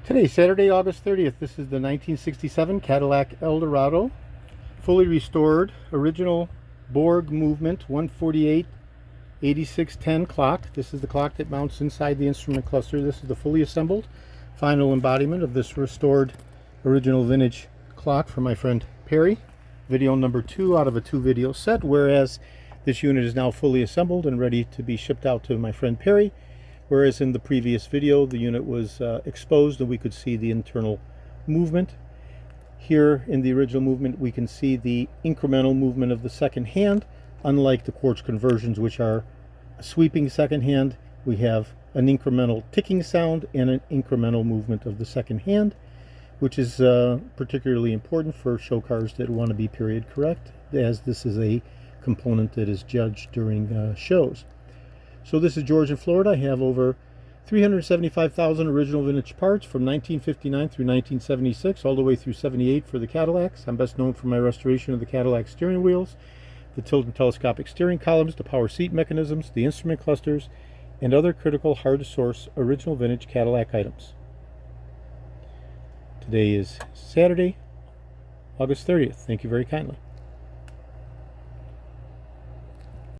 Today, Saturday, August 30th. This is the 1967 Cadillac Eldorado, fully restored, original Borg movement 148-8610 clock. This is the clock that mounts inside the instrument cluster. This is the fully assembled final embodiment of this restored original vintage clock from my friend Perry. Video number 2 out of a 2-video set, whereas this unit is now fully assembled and ready to be shipped out to my friend Perry. Whereas in the previous video, the unit was exposed and we could see the internal movement. Here in the original movement, we can see the incremental movement of the second hand. Unlike the quartz conversions, which are a sweeping second hand, we have an incremental ticking sound and an incremental movement of the second hand, which is particularly important for show cars that want to be period correct, as this is a component that is judged during shows. So this is George in Florida. I have over 375,000 original vintage parts from 1959 through 1976, all the way through 78 for the Cadillacs. I'm best known for my restoration of the Cadillac steering wheels, the tilt and telescopic steering columns, the power seat mechanisms, the instrument clusters, and other critical hard-to-source original vintage Cadillac items. Today is Saturday, August 30th. Thank you very kindly.